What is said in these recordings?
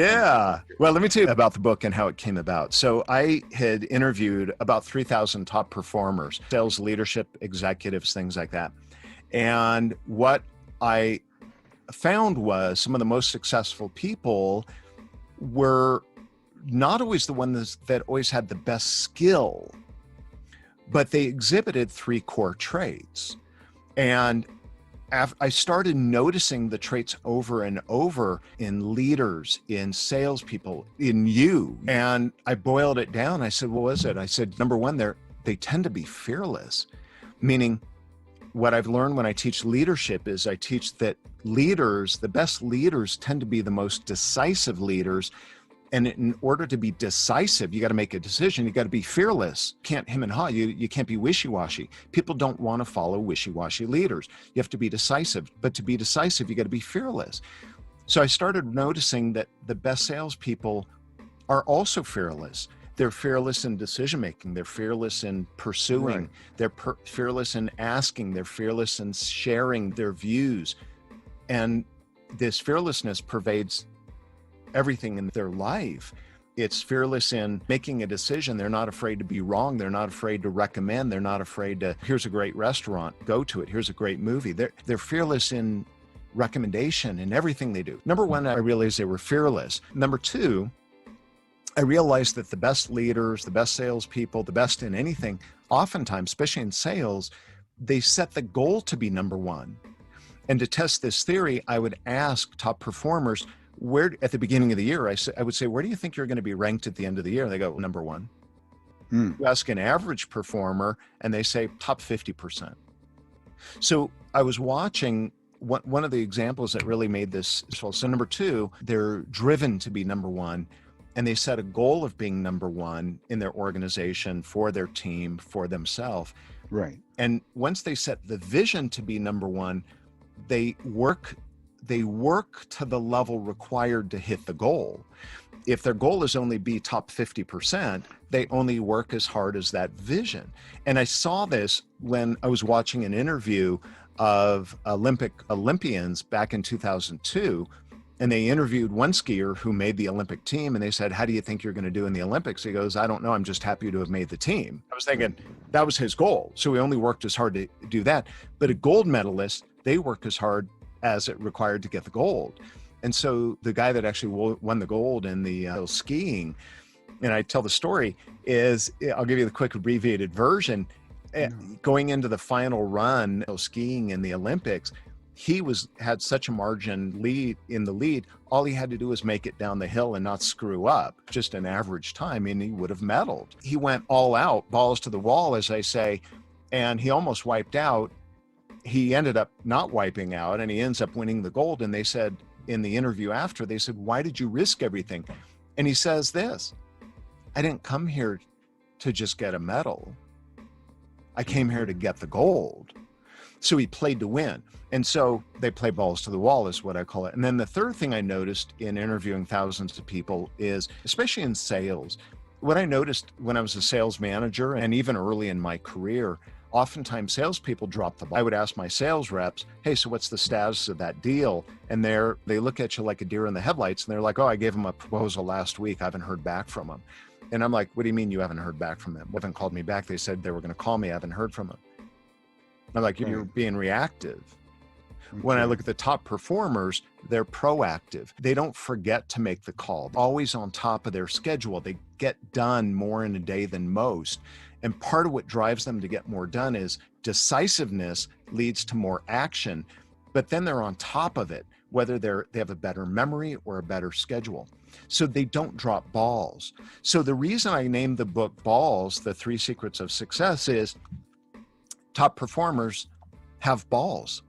Yeah. Well, let me tell you about the book and how it came about. So I had interviewed about 3,000 top performers, sales, leadership, executives, things like that. And what I found was some of the most successful people were not always the ones that always had the best skill, but they exhibited three core traits. And I started noticing the traits over and over in leaders, in salespeople, in you. And I boiled it down. I said, what was it? I said, number one, they tend to be fearless, meaning what I've learned when I teach leadership is I teach that leaders, the best leaders, tend to be the most decisive leaders. And in order to be decisive, you got to make a decision. You got to be fearless. Can't hem and haw. You can't be wishy-washy. People don't want to follow wishy-washy leaders. You have to be decisive. But to be decisive, you got to be fearless. So I started noticing that the best salespeople are also fearless. They're fearless in decision-making. They're fearless in pursuing. Right. They're fearless in asking. They're fearless in sharing their views. And this fearlessness pervades everything in their life. It's fearless in making a decision. They're not afraid to be wrong. They're not afraid to recommend. They're not afraid to, here's a great restaurant, go to it. Here's a great movie. They're fearless in recommendation in everything they do. Number one, I realized they were fearless. Number two, I realized that the best leaders, the best salespeople, the best in anything, oftentimes, especially in sales, they set the goal to be number one. And to test this theory, I would ask top performers, where at the beginning of the year, I would say, where do you think you're going to be ranked at the end of the year? And they go, number one. You ask an average performer and they say top 50%. So I was watching one of the examples that really made this. So number two, they're driven to be number one, and they set a goal of being number one in their organization, for their team, for themselves. Right. And once they set the vision to be number one, they work to the level required to hit the goal. If their goal is only be top 50%, they only work as hard as that vision. And I saw this when I was watching an interview of Olympians back in 2002. And they interviewed one skier who made the Olympic team. And they said, how do you think you're going to do in the Olympics? He goes, I don't know. I'm just happy to have made the team. I was thinking that was his goal. So he only worked as hard to do that. But a gold medalist, they work as hard as it required to get the gold. And so the guy that actually won the gold in the skiing, and I tell the story, is, I'll give you the quick abbreviated version. Going into the final run of skiing in the Olympics, he had such a margin lead in the lead. All he had to do was make it down the hill and not screw up, just an average time, and he would have medaled. He went all out, balls to the wall, as I say, and he almost wiped out. He ended up not wiping out, and he ends up winning the gold. And they said in the interview after, they said, why did you risk everything? And he says this, I didn't come here to just get a medal. I came here to get the gold. So he played to win. And so they play balls to the wall is what I call it. And then the third thing I noticed in interviewing thousands of people is, especially in sales, what I noticed when I was a sales manager and even early in my career, oftentimes salespeople drop the ball. I would ask my sales reps, hey, so what's the status of that deal? And they look at you like a deer in the headlights. And they're like, oh, I gave them a proposal last week. I haven't heard back from them. And I'm like, what do you mean you haven't heard back from them? They haven't called me back. They said they were going to call me. I haven't heard from them. I'm like, you're being reactive. When I look at the top performers, they're proactive. They don't forget to make the call. Always on top of their schedule. They get done more in a day than most. And part of what drives them to get more done is decisiveness leads to more action, but then they're on top of it, whether they have a better memory or a better schedule. So they don't drop balls. So the reason I named the book Balls, The 3 Secrets of Success, is top performers have balls.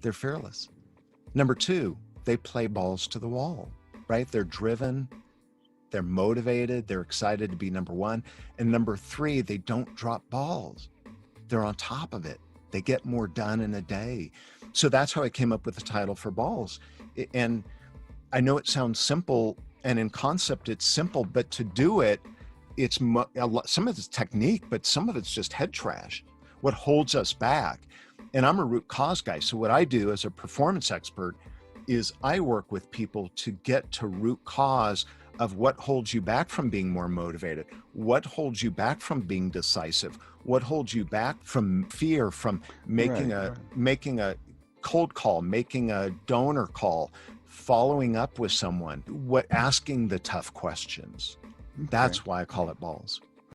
They're fearless. Number 2, they play balls to the wall, right? They're driven, they're motivated, they're excited to be number 1. And number 3, they don't drop balls. They're on top of it. They get more done in a day. So that's how I came up with the title for Balls. And I know it sounds simple, and in concept it's simple, but to do it, it's some of it's technique, but some of it's just head trash. What holds us back? And I'm a root cause guy. So what I do as a performance expert is I work with people to get to root cause of what holds you back from being more motivated, what holds you back from being decisive, what holds you back from fear, from making a cold call, making a donor call, following up with someone, asking the tough questions. That's why I call it balls.